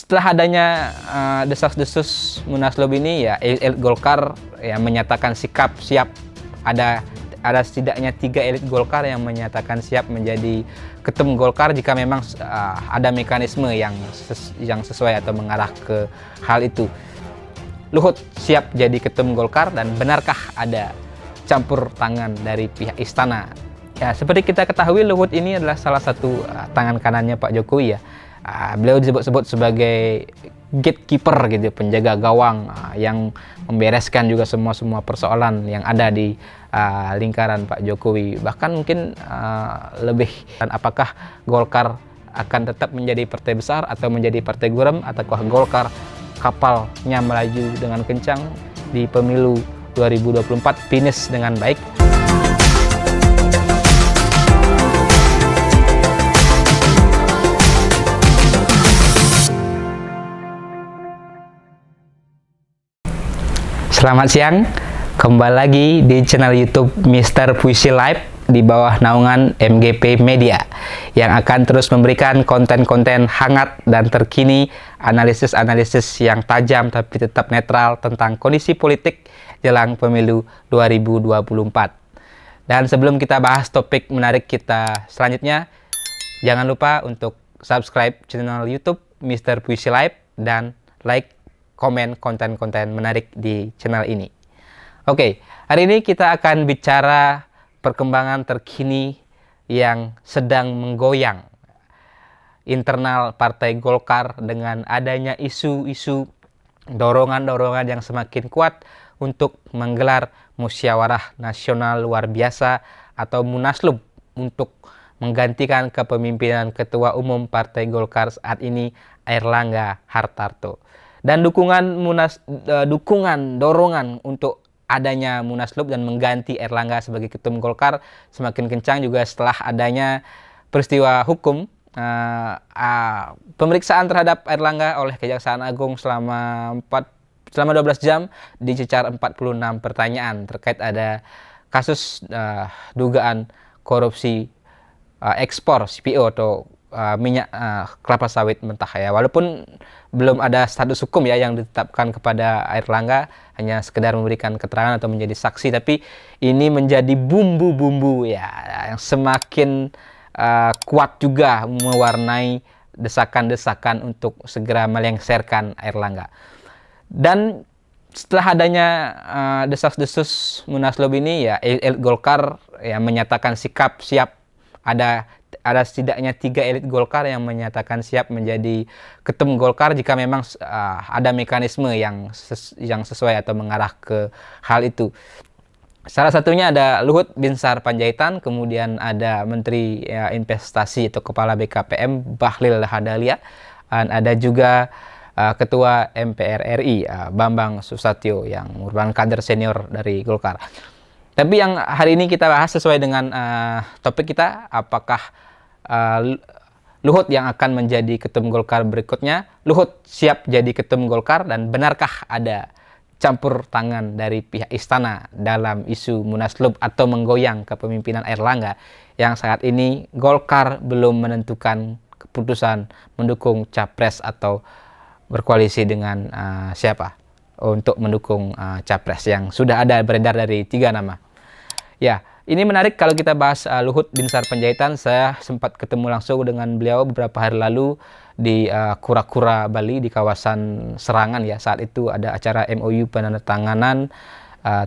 setelah adanya desas-desus Munaslup ini, ya elit Golkar ya menyatakan sikap siap. Ada setidaknya 3 elit Golkar yang menyatakan siap menjadi ketum Golkar jika memang ada mekanisme yang sesuai atau mengarah ke hal itu. Luhut siap jadi ketum Golkar, dan benarkah ada campur tangan dari pihak istana? Ya, seperti kita ketahui, Luhut ini adalah salah satu tangan kanannya Pak Jokowi ya. Beliau disebut-sebut sebagai gatekeeper gitu, penjaga gawang yang membereskan juga semua persoalan yang ada di lingkaran Pak Jokowi. Bahkan mungkin lebih, dan apakah Golkar akan tetap menjadi partai besar atau menjadi partai gurem, ataukah Golkar kapalnya melaju dengan kencang di pemilu 2024 finish dengan baik. Selamat siang, kembali lagi di channel YouTube Mr. Puisi Live di bawah naungan MGP Media yang akan terus memberikan konten-konten hangat dan terkini, analisis-analisis yang tajam tapi tetap netral tentang kondisi politik jelang pemilu 2024. Dan sebelum kita bahas topik menarik kita selanjutnya, jangan lupa untuk subscribe channel YouTube Mr. Puisi Live dan like, komen konten-konten menarik di channel ini. Oke, hari ini kita akan bicara perkembangan terkini yang sedang menggoyang internal Partai Golkar dengan adanya isu-isu dorongan-dorongan yang semakin kuat untuk menggelar musyawarah nasional luar biasa atau Munaslup untuk menggantikan kepemimpinan Ketua Umum Partai Golkar saat ini, Airlangga Hartarto. Dan dukungan dorongan untuk adanya Munaslup dan mengganti Airlangga sebagai ketum Golkar semakin kencang juga setelah adanya peristiwa hukum pemeriksaan terhadap Airlangga oleh Kejaksaan Agung selama 12 jam, dicecar 46 pertanyaan terkait ada kasus dugaan korupsi ekspor CPO atau minyak kelapa sawit mentah ya. Walaupun belum ada status hukum ya yang ditetapkan kepada Airlangga, hanya sekedar memberikan keterangan atau menjadi saksi, tapi ini menjadi bumbu-bumbu ya yang semakin kuat juga mewarnai desakan-desakan untuk segera melengsarkan Airlangga. Dan setelah adanya desas-desus Munaslup ini, ya elit Golkar ya menyatakan sikap siap. Ada setidaknya 3 elit Golkar yang menyatakan siap menjadi ketum Golkar jika memang ada mekanisme yang sesuai atau mengarah ke hal itu. Salah satunya ada Luhut Binsar Panjaitan, kemudian ada Menteri Investasi atau Kepala BKPM Bahlil Lahadalia, dan ada juga Ketua MPR RI Bambang Susatyo yang merupakan kader senior dari Golkar. Tapi yang hari ini kita bahas sesuai dengan topik kita, apakah Luhut yang akan menjadi ketum Golkar berikutnya. Luhut siap jadi ketum Golkar, dan benarkah ada campur tangan dari pihak istana dalam isu Munaslup atau menggoyang kepemimpinan Airlangga yang saat ini Golkar belum menentukan keputusan mendukung capres atau berkoalisi dengan siapa untuk mendukung capres yang sudah ada beredar dari 3 nama. Ya, ini menarik kalau kita bahas Luhut Binsar Panjaitan. Saya sempat ketemu langsung dengan beliau beberapa hari lalu di Kura-Kura, Bali, di kawasan Serangan ya. Saat itu ada acara MOU penandatanganan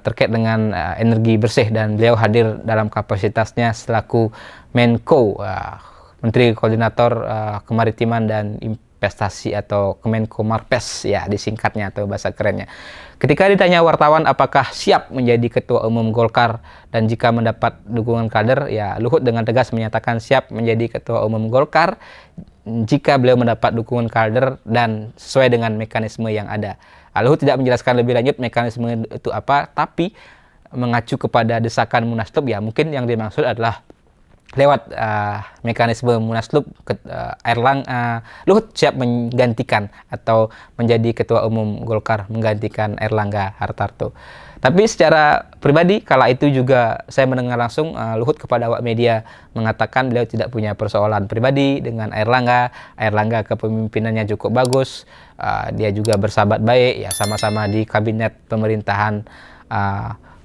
terkait dengan energi bersih, dan beliau hadir dalam kapasitasnya selaku Menko, Menteri Koordinator Kemaritiman dan Investasi atau Kemenko Marpes ya disingkatnya atau bahasa kerennya. Ketika ditanya wartawan apakah siap menjadi Ketua Umum Golkar dan jika mendapat dukungan kader, ya Luhut dengan tegas menyatakan siap menjadi Ketua Umum Golkar jika beliau mendapat dukungan kader dan sesuai dengan mekanisme yang ada. Luhut tidak menjelaskan lebih lanjut mekanisme itu apa, tapi mengacu kepada desakan Munaslup ya, mungkin yang dimaksud adalah lewat mekanisme Munaslup, Luhut siap menggantikan atau menjadi Ketua Umum Golkar menggantikan Erlangga Hartarto. Tapi secara pribadi kala itu juga saya mendengar langsung Luhut kepada awak media mengatakan beliau tidak punya persoalan pribadi dengan Erlangga. Erlangga kepemimpinannya cukup bagus, dia juga bersahabat baik, ya sama-sama di kabinet pemerintahan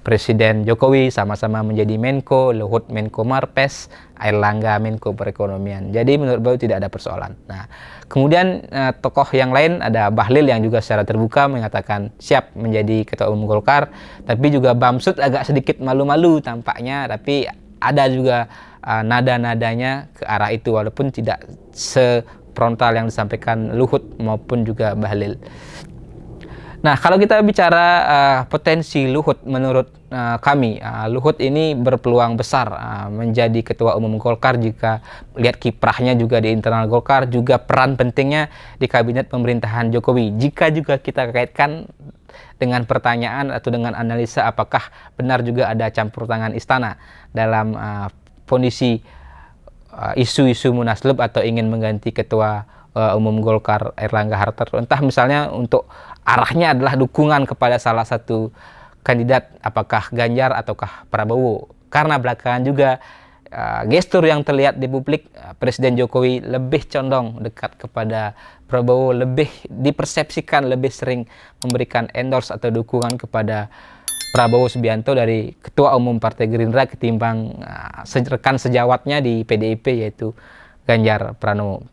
Presiden Jokowi, sama-sama menjadi Menko, Luhut Menko Marves, Erlangga Menko Perekonomian. Jadi menurut beliau tidak ada persoalan. Nah, kemudian tokoh yang lain ada Bahlil yang juga secara terbuka mengatakan siap menjadi Ketua Umum Golkar, tapi juga Bamsud agak sedikit malu-malu tampaknya, tapi ada juga nada-nadanya ke arah itu walaupun tidak sefrontal yang disampaikan Luhut maupun juga Bahlil. Nah, kalau kita bicara potensi Luhut, menurut kami, Luhut ini berpeluang besar menjadi Ketua Umum Golkar jika lihat kiprahnya juga di internal Golkar, juga peran pentingnya di kabinet pemerintahan Jokowi. Jika juga kita kaitkan dengan pertanyaan atau dengan analisa apakah benar juga ada campur tangan istana dalam kondisi isu-isu Munaslup atau ingin mengganti Ketua Umum Golkar Erlangga Hartarto, entah misalnya untuk arahnya adalah dukungan kepada salah satu kandidat, apakah Ganjar ataukah Prabowo, karena belakangan juga gestur yang terlihat di publik, Presiden Jokowi lebih condong dekat kepada Prabowo, lebih dipersepsikan lebih sering memberikan endorse atau dukungan kepada Prabowo Subianto dari Ketua Umum Partai Gerindra ketimbang rekan sejawatnya di PDIP yaitu Ganjar Pranowo.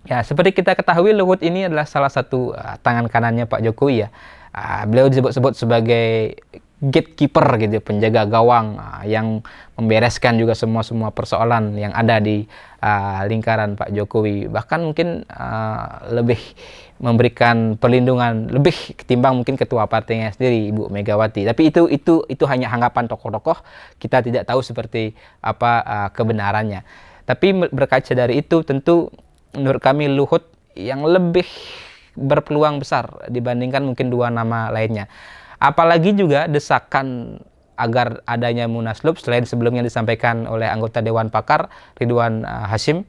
Ya, seperti kita ketahui, Luhut ini adalah salah satu tangan kanannya Pak Jokowi ya. Beliau disebut-sebut sebagai gatekeeper gitu, penjaga gawang yang membereskan juga semua persoalan yang ada di lingkaran Pak Jokowi. Bahkan mungkin lebih memberikan perlindungan lebih ketimbang mungkin ketua partainya sendiri Ibu Megawati. Tapi itu hanya anggapan tokoh-tokoh. Kita tidak tahu seperti apa kebenarannya. Tapi berkaca dari itu tentu menurut kami Luhut yang lebih berpeluang besar dibandingkan mungkin dua nama lainnya. Apalagi juga desakan agar adanya Munaslup selain sebelumnya disampaikan oleh anggota Dewan Pakar Ridwan Hasyim,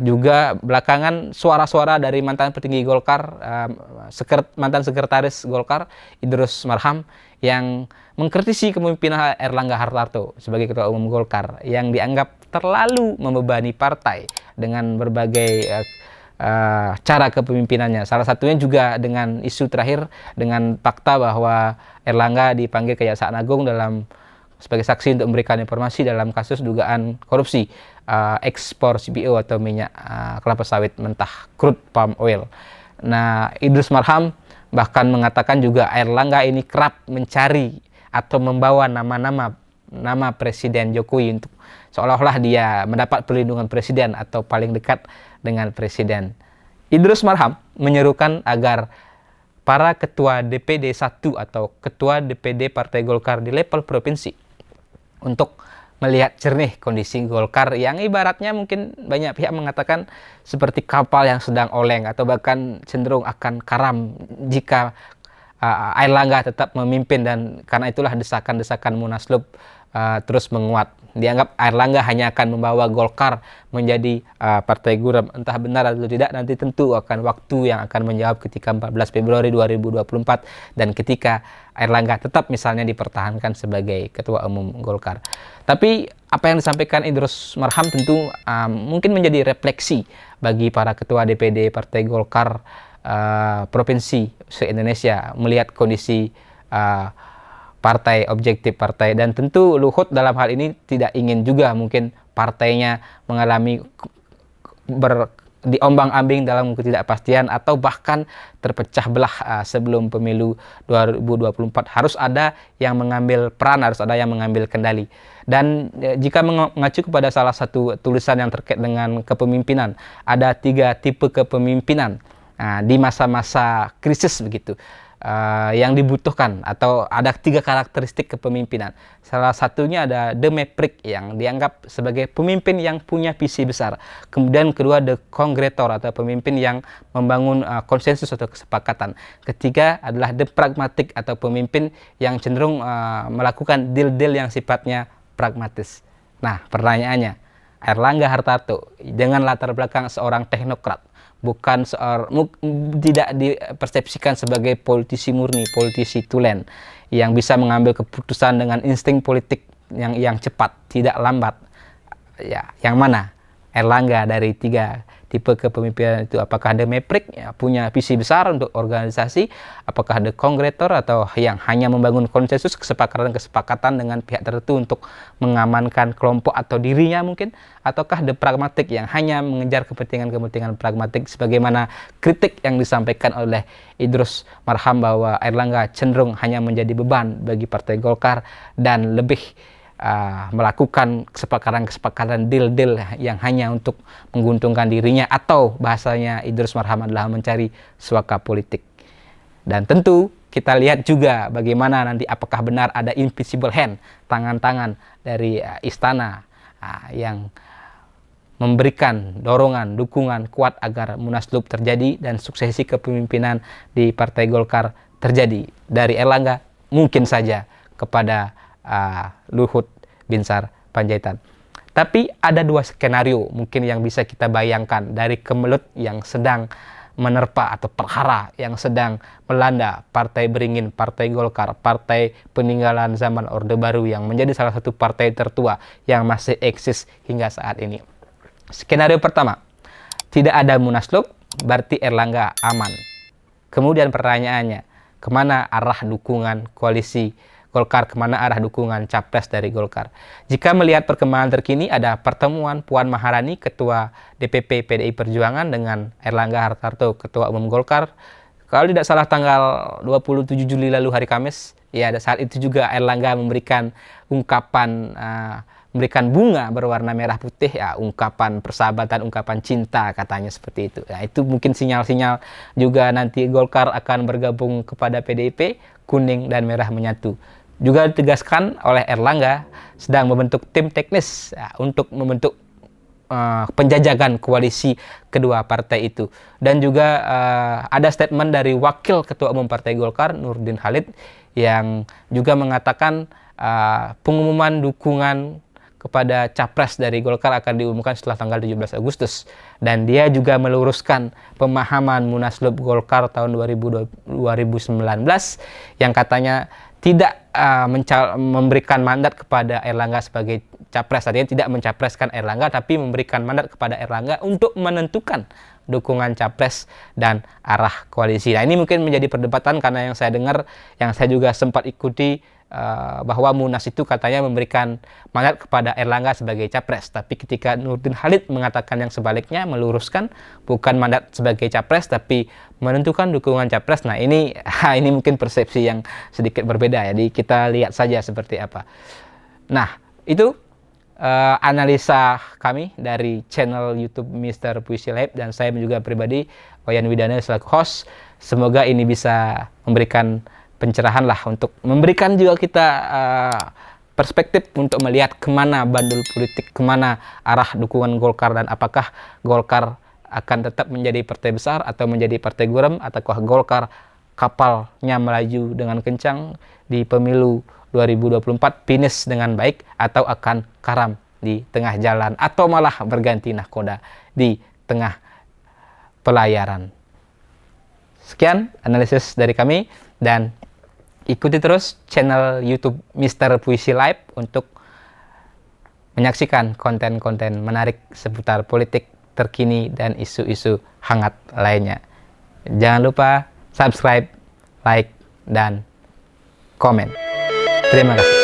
juga belakangan suara-suara dari mantan petinggi Golkar, mantan sekretaris Golkar Idrus Marham yang mengkritisi kepemimpinan Erlangga Hartarto sebagai Ketua Umum Golkar yang dianggap terlalu membebani partai dengan berbagai cara kepemimpinannya. Salah satunya juga dengan isu terakhir dengan fakta bahwa Erlangga dipanggil Kejaksaan Agung sebagai saksi untuk memberikan informasi dalam kasus dugaan korupsi ekspor CPO atau minyak kelapa sawit mentah, crude palm oil. Nah, Idrus Marham bahkan mengatakan juga Erlangga ini kerap mencari atau membawa nama Presiden Jokowi untuk seolah-olah dia mendapat perlindungan Presiden atau paling dekat dengan Presiden. Idrus Marham menyerukan agar para ketua DPD 1 atau ketua DPD Partai Golkar di level provinsi untuk melihat jernih kondisi Golkar yang ibaratnya mungkin banyak pihak mengatakan seperti kapal yang sedang oleng atau bahkan cenderung akan karam jika Erlangga tetap memimpin, dan karena itulah desakan-desakan Munaslup terus menguat. Dianggap Erlangga hanya akan membawa Golkar menjadi partai gurem. Entah benar atau tidak, nanti tentu akan waktu yang akan menjawab ketika 14 Februari 2024 dan ketika Erlangga tetap misalnya dipertahankan sebagai Ketua Umum Golkar. Tapi apa yang disampaikan Idrus Marham tentu mungkin menjadi refleksi bagi para ketua DPD Partai Golkar provinsi se-Indonesia melihat kondisi partai, objektif partai, dan tentu Luhut dalam hal ini tidak ingin juga mungkin partainya mengalami diombang-ambing dalam ketidakpastian atau bahkan terpecah belah sebelum pemilu 2024. Harus ada yang mengambil peran, harus ada yang mengambil kendali. Dan jika mengacu kepada salah satu tulisan yang terkait dengan kepemimpinan, ada 3 tipe kepemimpinan di masa-masa krisis begitu. Yang dibutuhkan atau ada 3 karakteristik kepemimpinan. Salah satunya ada the maverick yang dianggap sebagai pemimpin yang punya visi besar. Kemudian kedua the congregator atau pemimpin yang membangun konsensus atau kesepakatan. Ketiga adalah the pragmatic atau pemimpin yang cenderung melakukan deal-deal yang sifatnya pragmatis. Nah, pertanyaannya, Airlangga Hartarto dengan latar belakang seorang teknokrat, bukan tidak dipersepsikan sebagai politisi murni, politisi tulen yang bisa mengambil keputusan dengan insting politik yang cepat, tidak lambat. Ya, yang mana Airlangga dari 3 tipe kepemimpinan itu? Apakah ada meprik, ya, punya visi besar untuk organisasi? Apakah ada kongretor atau yang hanya membangun konsensus, kesepakatan dengan pihak tertentu untuk mengamankan kelompok atau dirinya mungkin? Ataukah ada pragmatik yang hanya mengejar kepentingan pragmatik, sebagaimana kritik yang disampaikan oleh Idrus Marham bahwa Airlangga cenderung hanya menjadi beban bagi Partai Golkar dan lebih melakukan kesepakatan deal-deal yang hanya untuk menguntungkan dirinya, atau bahasanya Idrus Marham adalah mencari suaka politik. Dan tentu kita lihat juga bagaimana nanti apakah benar ada invisible hand, tangan-tangan dari istana yang memberikan dorongan, dukungan kuat agar Munaslup terjadi dan suksesi kepemimpinan di Partai Golkar terjadi dari Airlangga mungkin saja kepada Luhut Binsar Panjaitan. Tapi ada 2 skenario mungkin yang bisa kita bayangkan dari kemelut yang sedang menerpa atau perhara yang sedang melanda Partai Beringin, Partai Golkar, partai peninggalan zaman Orde Baru yang menjadi salah satu partai tertua yang masih eksis hingga saat ini. Skenario pertama, tidak ada Munaslup, berarti Airlangga aman. Kemudian pertanyaannya, kemana arah dukungan koalisi Golkar, kemana arah dukungan capres dari Golkar? Jika melihat perkembangan terkini, ada pertemuan Puan Maharani, Ketua DPP PDI Perjuangan, dengan Airlangga Hartarto, Ketua Umum Golkar. Kalau tidak salah tanggal 27 Juli lalu, hari Kamis, ya saat itu juga Airlangga memberikan ungkapan, memberikan bunga berwarna merah putih, ya, ungkapan persahabatan, ungkapan cinta, katanya seperti itu. Nah, itu mungkin sinyal-sinyal juga nanti Golkar akan bergabung kepada PDIP, kuning dan merah menyatu. Juga ditegaskan oleh Airlangga sedang membentuk tim teknis untuk membentuk penjajakan koalisi kedua partai itu. Dan juga ada statement dari Wakil Ketua Umum Partai Golkar, Nurdin Halid, yang juga mengatakan pengumuman dukungan kepada capres dari Golkar akan diumumkan setelah tanggal 17 Agustus. Dan dia juga meluruskan pemahaman Munaslup Golkar tahun 2019 yang katanya tidak memberikan mandat kepada Airlangga sebagai capres. Artinya tidak mencapreskan Airlangga, tapi memberikan mandat kepada Airlangga untuk menentukan dukungan capres dan arah koalisi. Nah, ini mungkin menjadi perdebatan karena yang saya dengar, yang saya juga sempat ikuti, bahwa Munas itu katanya memberikan mandat kepada Airlangga sebagai capres. Tapi ketika Nurdin Halid mengatakan yang sebaliknya, meluruskan bukan mandat sebagai capres tapi menentukan dukungan capres. Nah, ini mungkin persepsi yang sedikit berbeda. Jadi kita lihat saja seperti apa. Nah, itu analisa kami dari channel YouTube Mr. Puisi Live, dan saya juga pribadi, Wayan Widana selaku host. Semoga ini bisa memberikan pencerahan lah, untuk memberikan juga kita perspektif untuk melihat kemana bandul politik, kemana arah dukungan Golkar, dan apakah Golkar akan tetap menjadi partai besar atau menjadi partai gurem, ataukah Golkar kapalnya melaju dengan kencang di pemilu 2024, finish dengan baik, atau akan karam di tengah jalan, atau malah berganti nahkoda di tengah pelayaran. Sekian analisis dari kami, dan ikuti terus channel YouTube Mr. Puisi Live untuk menyaksikan konten-konten menarik seputar politik terkini dan isu-isu hangat lainnya. Jangan lupa subscribe, like, dan komen. Terima kasih.